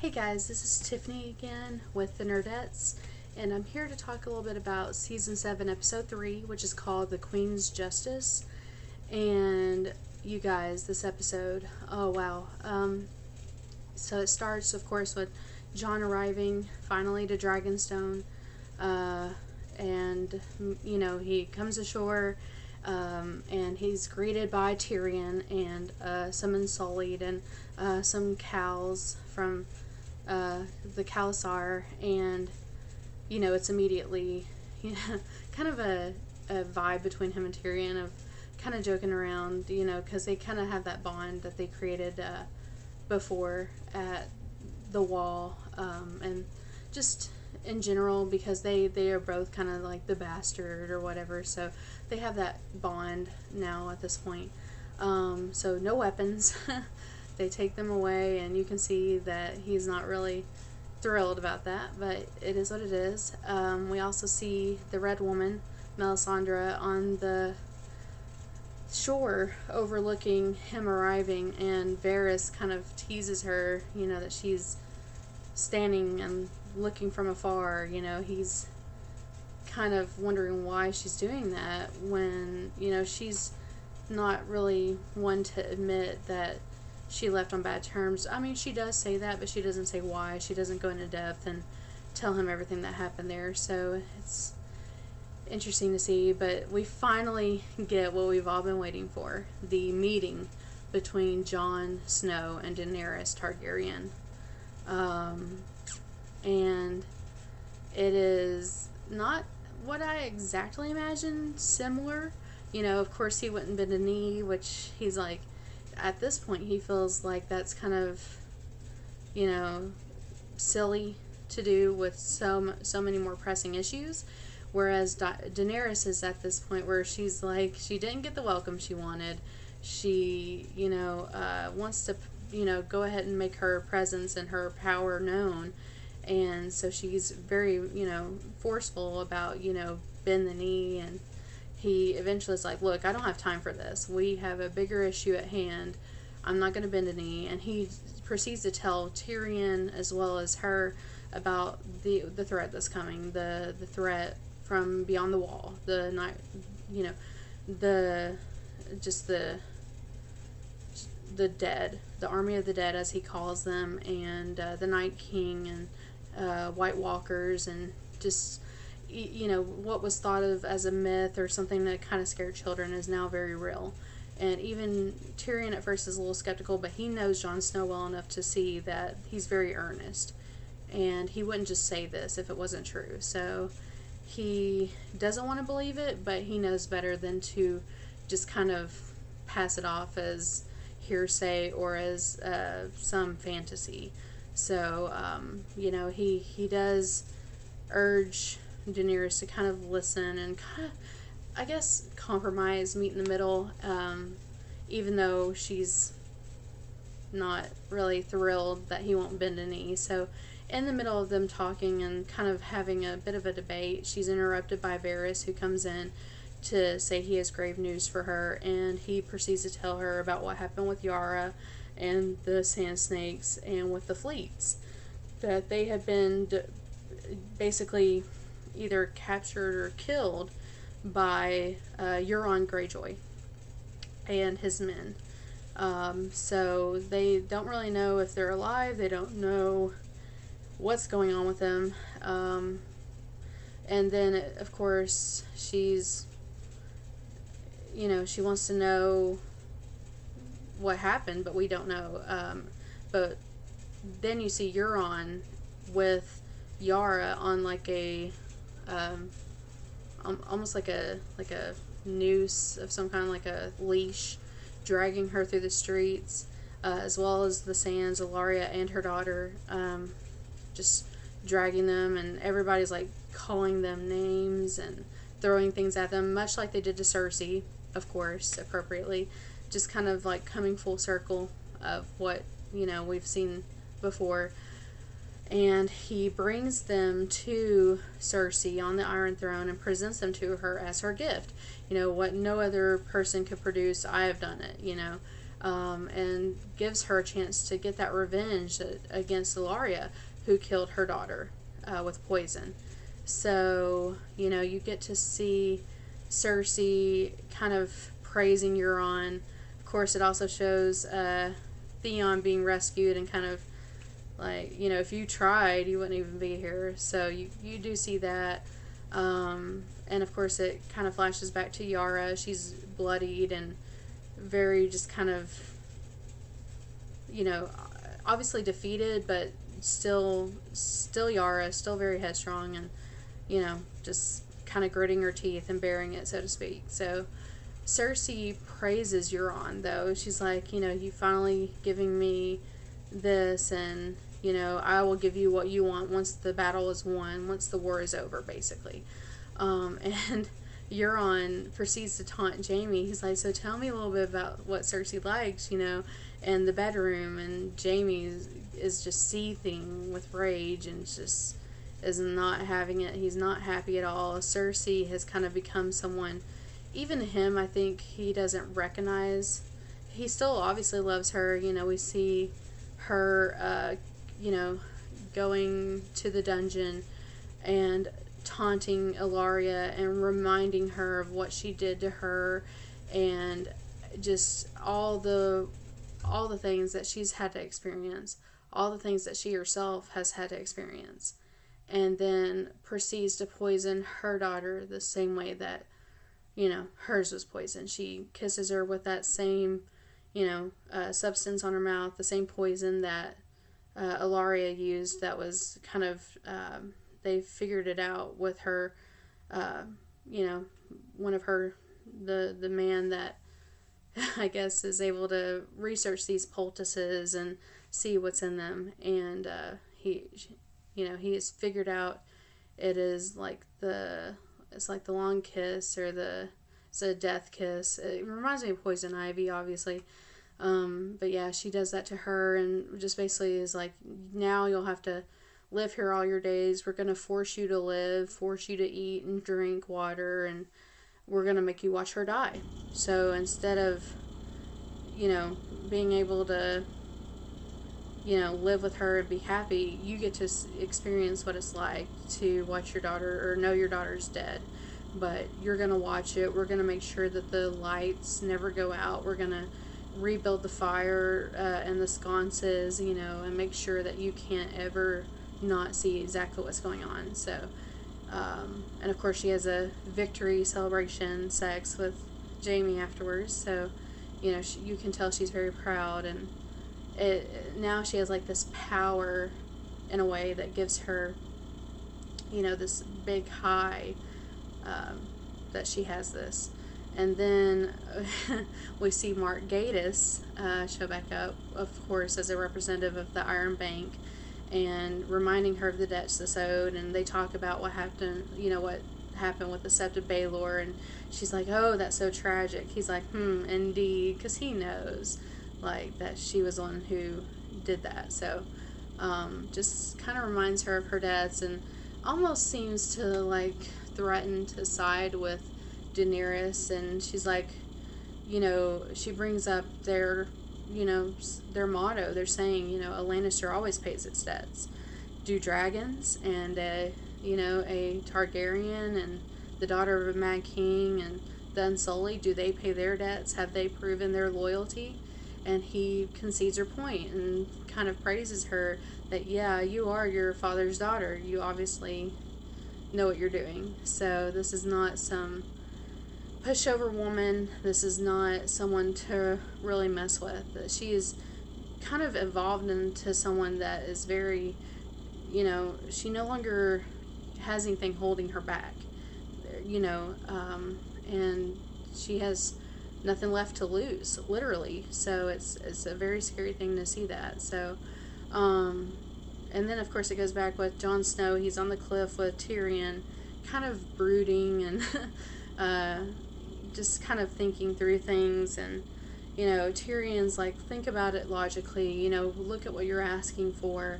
Hey guys, this is Tiffany again with the Nerdettes, and I'm here to talk a little bit about Season 7, Episode 3, which is called The Queen's Justice. And you guys, this episode, oh wow. So it starts, of course, with John arriving finally to Dragonstone, and, he comes ashore, and he's greeted by Tyrion and some Unsullied and some cows from the Khalasar, and it's immediately kind of a vibe between him and Tyrion of kind of joking around, because they kind of have that bond that they created before at the Wall, and just in general because they are both kind of like the bastard or whatever, so they have that bond now at this point. So no weapons. They take them away, and you can see that he's not really thrilled about that, but it is what it is. We also see the Red Woman, Melisandre, on the shore overlooking him arriving, and Varys kind of teases her, that she's standing and looking from afar. He's kind of wondering why she's doing that when, she's not really one to admit that she left on bad terms. I mean, she does say that, but she doesn't say why. She doesn't go into depth and tell him everything that happened there. So it's interesting to see. But we finally get what we've all been waiting for. The meeting between Jon Snow and Daenerys Targaryen. And it is not what I exactly imagined. Similar. Of course he wouldn't bend a knee, which he's like, at this point he feels like that's kind of silly to do with so many more pressing issues, whereas Daenerys is at this point where she's like, she didn't get the welcome she wanted. She wants to go ahead and make her presence and her power known, and so she's very forceful about bend the knee. And he eventually is like, look, I don't have time for this. We have a bigger issue at hand. I'm not going to bend a knee. And he proceeds to tell Tyrion as well as her about the threat that's coming, the threat from beyond the wall, the night, the dead, the army of the dead as he calls them, and the Night King and White Walkers, and just what was thought of as a myth or something that kind of scared children is now very real. And even Tyrion at first is a little skeptical, but he knows Jon Snow well enough to see that he's very earnest, and he wouldn't just say this if it wasn't true. So he doesn't want to believe it, but he knows better than to just kind of pass it off as hearsay or as some fantasy. So he does urge Daenerys to kind of listen and kind of, I guess, compromise, meet in the middle, even though she's not really thrilled that he won't bend a knee. So in the middle of them talking and kind of having a bit of a debate, she's interrupted by Varys, who comes in to say he has grave news for her, and he proceeds to tell her about what happened with Yara and the Sand Snakes and with the fleets, that they had been basically either captured or killed by Euron Greyjoy and his men. So they don't really know if they're alive. They don't know what's going on with them. And then, of course, she's, she wants to know what happened, but we don't know. But then you see Euron with Yara on like a almost like a noose of some kind, like a leash, dragging her through the streets, as well as the Sands, Ilaria and her daughter, just dragging them, and everybody's like calling them names and throwing things at them, much like they did to Cersei, of course, appropriately, just kind of like coming full circle of what we've seen before. And he brings them to Cersei on the Iron Throne and presents them to her as her gift. What no other person could produce, I have done it. and gives her a chance to get that revenge against Ilaria, who killed her daughter with poison. So, you know, you get to see Cersei kind of praising Euron. Of course, it also shows Theon being rescued and kind of like, you know, if you tried, you wouldn't even be here. So you do see that. And of course, it kind of flashes back to Yara. She's bloodied and very just kind of, you know, obviously defeated, but still Yara, still very headstrong, and, you know, just kind of gritting her teeth and bearing it, so to speak. So Cersei praises Euron, though. She's like, you know, you finally giving me this, and, you know, I will give you what you want once the battle is won, once the war is over, basically. And Euron proceeds to taunt Jaime. He's like, so tell me a little bit about what Cersei likes, you know, in the bedroom. And Jaime is just seething with rage and just is not having it. He's not happy at all. Cersei has kind of become someone, even him, I think he doesn't recognize. He still obviously loves her. You know, we see her, you know, going to the dungeon and taunting Ilaria and reminding her of what she did to her, and just all the things that she's had to experience, all the things that she herself has had to experience, and then proceeds to poison her daughter the same way that, you know, hers was poisoned. She kisses her with that same, you know, substance on her mouth, the same poison that Ilaria used. That was kind of they figured it out with her, you know, one of her, the man that I guess is able to research these poultices and see what's in them, and he, you know, he has figured out it's like the long kiss, or it's a death kiss. It reminds me of poison ivy, obviously. But yeah, she does that to her, and just basically is like, now you'll have to live here all your days. We're going to force you to live, force you to eat and drink water, and we're going to make you watch her die. So instead of, you know, being able to, you know, live with her and be happy, you get to experience what it's like to watch your daughter, or know your daughter's dead. But you're going to watch it. We're going to make sure that the lights never go out. We're going to rebuild the fire and the sconces, you know, and make sure that you can't ever not see exactly what's going on. So, and of course she has a victory celebration sex with Jaime afterwards. So, you know, you can tell she's very proud, and now she has like this power in a way that gives her, you know, this big high, that she has this. And then we see Mark Gatiss show back up, of course, as a representative of the Iron Bank, and reminding her of the debts this owed. And they talk about what happened, you know, what happened with the Sept of Baelor, and she's like, oh, that's so tragic. He's like, indeed, because he knows, like, that she was the one who did that. So just kind of reminds her of her debts, and almost seems to, like, threaten to side with Daenerys. And she's like, you know, she brings up their, you know, their motto. They're saying, you know, a Lannister always pays its debts. Do dragons and you know, a Targaryen and the daughter of a Mad King and the Unsullied, do they pay their debts? Have they proven their loyalty? And he concedes her point and kind of praises her that, yeah, you are your father's daughter. You obviously know what you're doing. So this is not some pushover woman. This is not someone to really mess with. She is kind of evolved into someone that is very, you know, she no longer has anything holding her back, you know, and she has nothing left to lose, literally. So it's a very scary thing to see that. So, and then of course it goes back with Jon Snow. He's on the cliff with Tyrion, kind of brooding and just kind of thinking through things. And, you know, Tyrion's like, think about it logically, you know, look at what you're asking for.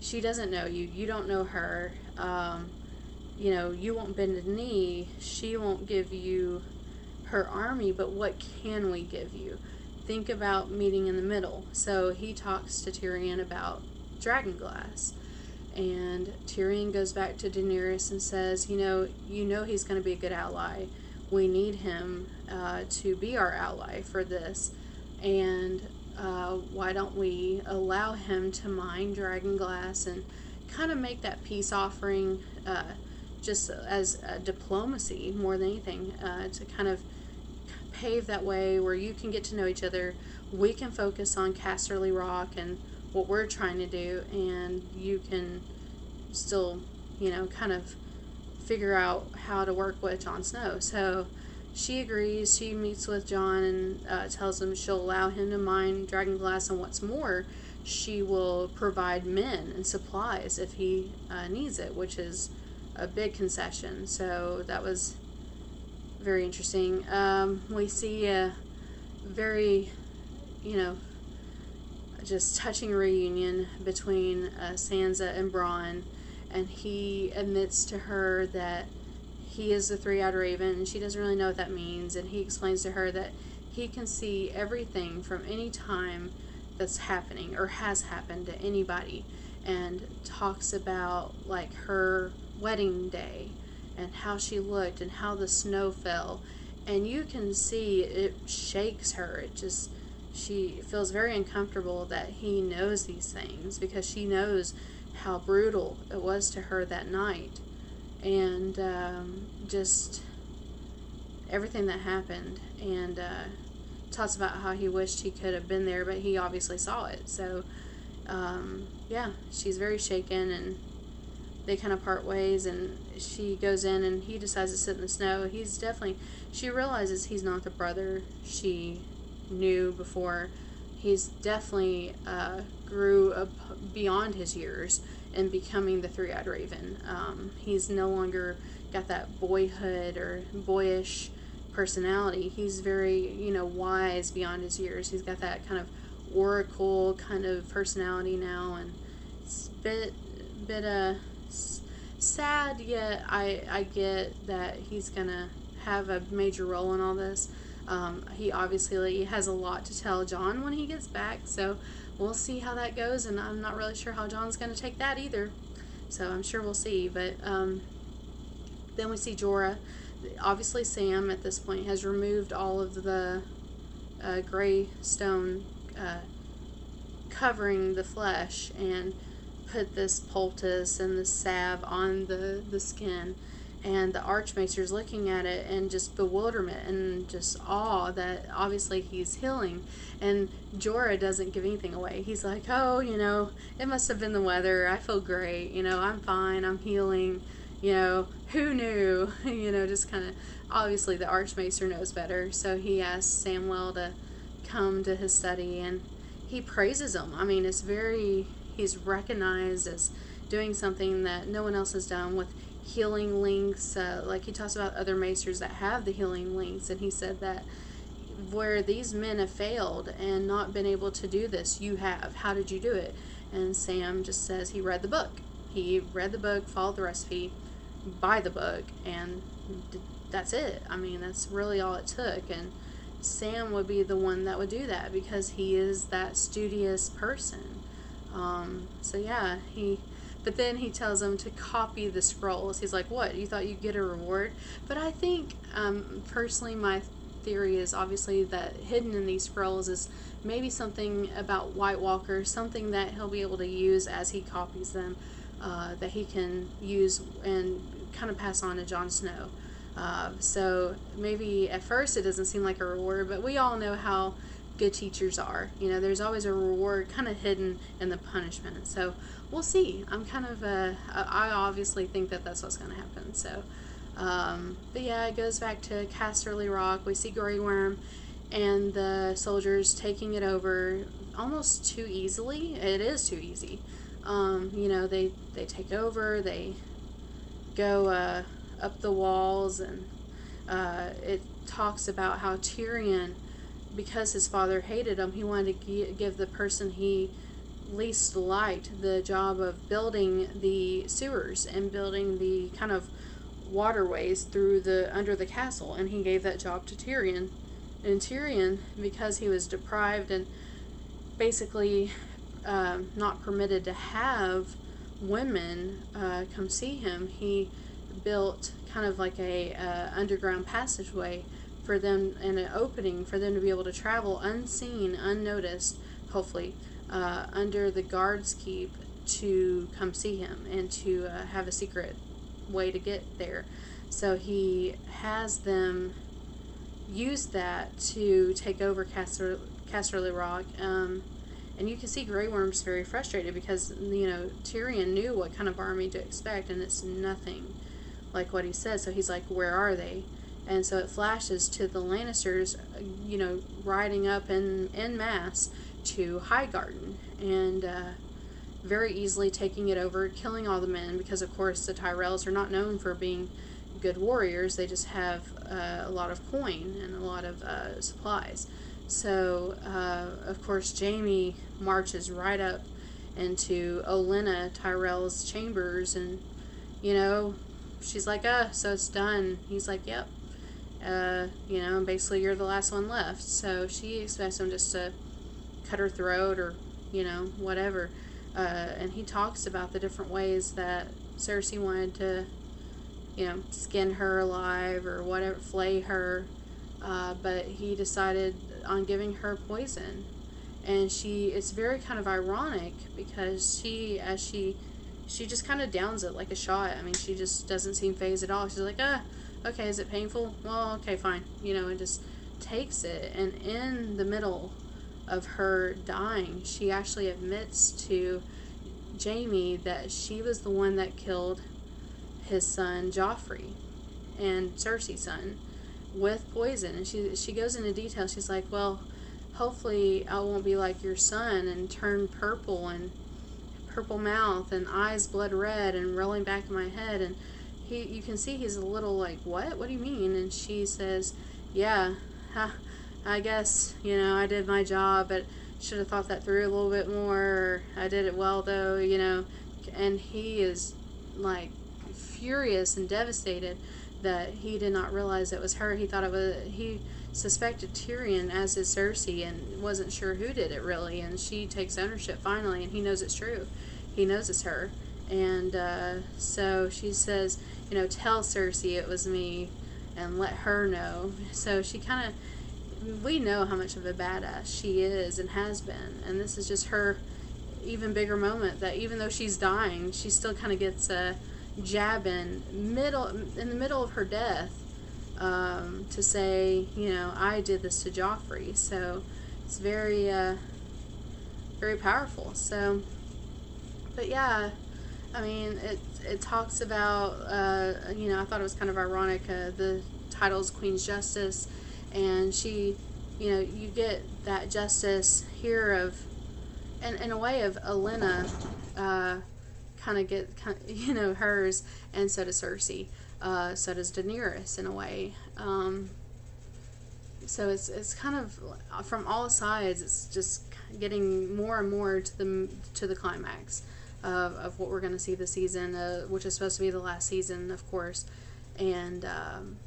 She doesn't know you. You don't know her. You know, you won't bend a knee. She won't give you her army, but what can we give you? think about meeting in the middle. So he talks to Tyrion about dragonglass. And Tyrion goes back to Daenerys and says, you know he's going to be a good ally. We need him to be our ally for this. And why don't we allow him to mine dragonglass and kind of make that peace offering just as diplomacy more than anything, to kind of pave that way where you can get to know each other. We can focus on Casterly Rock and what we're trying to do, and you can still, kind of figure out how to work with Jon Snow. So she agrees. She meets with Jon and tells him she'll allow him to mine dragonglass, and what's more, she will provide men and supplies if he needs it, which is a big concession. So that was very interesting. We see a very, just touching reunion between Sansa and Bronn, and he admits to her that he is the three-eyed raven, and she doesn't really know what that means, and he explains to her that he can see everything from any time that's happening or has happened to anybody, and talks about like her wedding day and how she looked and how the snow fell, and you can see it shakes her. She feels very uncomfortable that he knows these things, because she knows how brutal it was to her that night, and just everything that happened, and talks about how he wished he could have been there, but he obviously saw it. So yeah, she's very shaken, and they kind of part ways, and she goes in and he decides to sit in the snow. She realizes he's not the brother she knew before. He's definitely grew up beyond his years in becoming the three-eyed raven. He's no longer got that boyhood or boyish personality. He's very, wise beyond his years. He's got that kind of oracle kind of personality now, and it's a bit sad, yet I get that he's gonna have a major role in all this. He obviously has a lot to tell Jon when he gets back, so we'll see how that goes, and I'm not really sure how Jon's going to take that either, so I'm sure we'll see. But then we see Jorah. Obviously Sam at this point has removed all of the gray stone covering the flesh and put this poultice and the salve on the skin. And the Archmaester's looking at it in just bewilderment and just awe that obviously he's healing. And Jorah doesn't give anything away. He's like, oh, it must have been the weather. I feel great. I'm fine. I'm healing. Who knew? Just kind of, obviously the Archmaester knows better. So he asks Samwell to come to his study, and he praises him. I mean, he's recognized as doing something that no one else has done with healing links. Like he talks about other maesters that have the healing links, and he said that where these men have failed and not been able to do this, you have. How did you do it? And Sam just says he read the book. He read the book, followed the recipe, by the book, and that's it. I mean, that's really all it took. And Sam would be the one that would do that, because he is that studious person. So yeah, but then he tells him to copy the scrolls. He's like, what, you thought you'd get a reward? But I think, personally, my theory is obviously that hidden in these scrolls is maybe something about White Walkers, something that he'll be able to use as he copies them, that he can use and kind of pass on to Jon Snow. So maybe at first it doesn't seem like a reward, but we all know how good teachers are. There's always a reward kind of hidden in the punishment. So we'll see. I obviously think that that's what's going to happen. So, but yeah, it goes back to Casterly Rock. We see Grey Worm and the soldiers taking it over almost too easily. It is too easy. They take over, they go up the walls, and it talks about how Tyrion, because his father hated him, he wanted to give the person he least liked the job of building the sewers and building the kind of waterways through under the castle, and he gave that job to Tyrion. And Tyrion, because he was deprived and basically not permitted to have women come see him, he built kind of like a underground passageway for them, and an opening for them to be able to travel unseen, unnoticed, hopefully, under the guards' keep to come see him and to have a secret way to get there. So he has them use that to take over Casterly Rock. And you can see Grey Worm's very frustrated because, Tyrion knew what kind of army to expect, and it's nothing like what he said. So he's like, where are they? And so it flashes to the Lannisters, riding up en masse to Highgarden, and very easily taking it over, killing all the men, because of course the Tyrells are not known for being good warriors. They just have a lot of coin and a lot of supplies. So of course Jaime marches right up into Olenna Tyrell's chambers, and she's like, so it's done. He's like, yep. Basically you're the last one left. So she expects him just to cut her throat or whatever. And he talks about the different ways that Cersei wanted to skin her alive or whatever, flay her, but he decided on giving her poison. And it's very kind of ironic because she just kind of downs it like a shot. I mean, she just doesn't seem fazed at all. She's like, okay, is it painful? Well, okay, fine. And just takes it. And in the middle of her dying, she actually admits to Jaime that she was the one that killed his son Joffrey and Cersei's son with poison. And she goes into detail. She's like, well, hopefully I won't be like your son and turn purple and purple mouth and eyes blood red and rolling back in my head. And you can see he's a little like, what do you mean? And she says, yeah, I guess I did my job, but should have thought that through a little bit more. I did it well though. And he is like furious and devastated that he did not realize it was her. He suspected Tyrion as his Cersei and wasn't sure who did it really, and she takes ownership finally, and he knows it's true. He knows it's her. And so she says, tell Cersei it was me and let her know. So she kind of, we know how much of a badass she is and has been, and this is just her even bigger moment, that even though she's dying, she still kind of gets a jab in the middle of her death, to say, I did this to Joffrey. So it's very very powerful. So, but yeah, I mean, it talks about I thought it was kind of ironic, the title's Queen's Justice, and she, you get that justice here of, and in a way of Olenna hers, and so does Cersei, so does Daenerys in a way. So it's kind of from all sides. It's just getting more and more to the climax of what we're going to see this season, which is supposed to be the last season, of course. And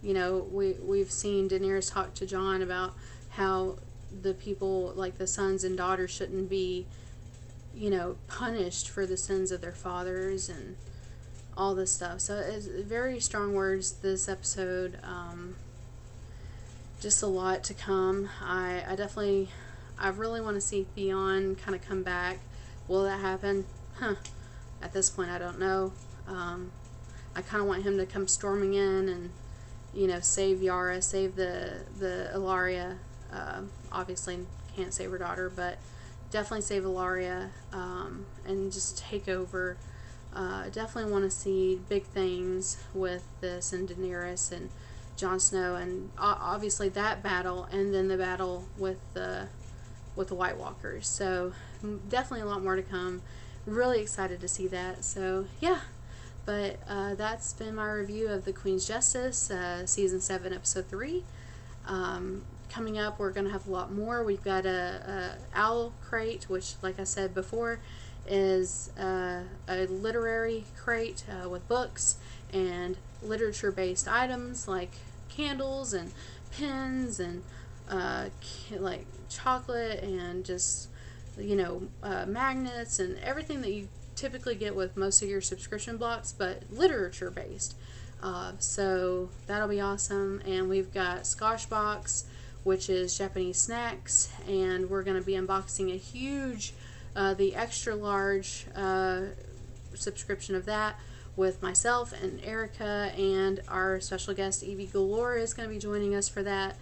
we've seen Daenerys talk to Jon about how the people, like the sons and daughters, shouldn't be punished for the sins of their fathers and all this stuff. So it's very strong words this episode. Just a lot to come. I really want to see Theon kind of come back. Will that happen? At this point, I don't know. I kind of want him to come storming in and save Yara, save the Ilaria. Obviously can't save her daughter, but definitely save Ilaria, and just take over. Definitely want to see big things with this and Daenerys and Jon Snow, and obviously that battle, and then the battle with the White Walkers. So definitely a lot more to come. Really excited to see that. So yeah, but that's been my review of the Queen's Justice, season 7, episode 3. Coming up, we're going to have a lot more. We've got a owl crate, which, like I said before, is a literary crate with books and literature-based items like candles and pens and like chocolate and just, you know, magnets and everything that you typically get with most of your subscription blocks, but literature based. So that'll be awesome. And we've got Scotch Box, which is Japanese snacks, and we're going to be unboxing a huge, the extra large subscription of that with myself and Erica, and our special guest Evie Galore is going to be joining us for that.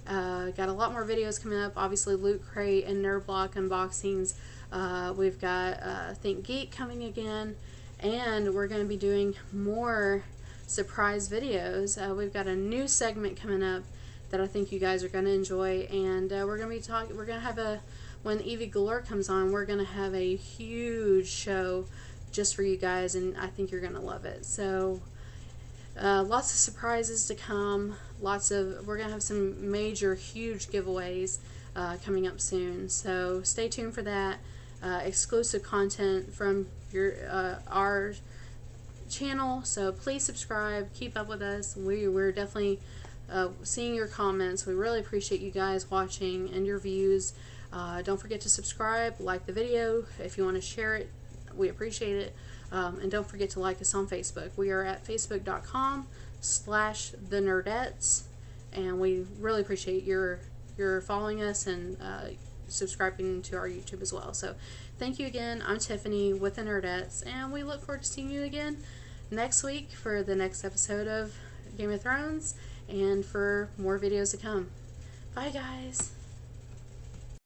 Got a lot more videos coming up, obviously Loot Crate and Nerd Block unboxings. We've got Think Geek coming again, and we're going to be doing more surprise videos. We've got a new segment coming up that I think you guys are going to enjoy, and we're going to be talking, we're going to have when Evie Galore comes on, we're going to have a huge show just for you guys, and I think you're going to love it. So lots of surprises to come. We're going to have some major, huge giveaways coming up soon. So stay tuned for that. Exclusive content from our channel. So please subscribe. Keep up with us. We're definitely seeing your comments. We really appreciate you guys watching and your views. Don't forget to subscribe, like the video. If you want to share it, we appreciate it. And don't forget to like us on Facebook. We are at facebook.com/thenerdettes, and we really appreciate your following us and subscribing to our YouTube as well. So thank you again. I'm Tiffany with the Nerdettes, and we look forward to seeing you again next week for the next episode of Game of Thrones and for more videos to come. Bye, guys.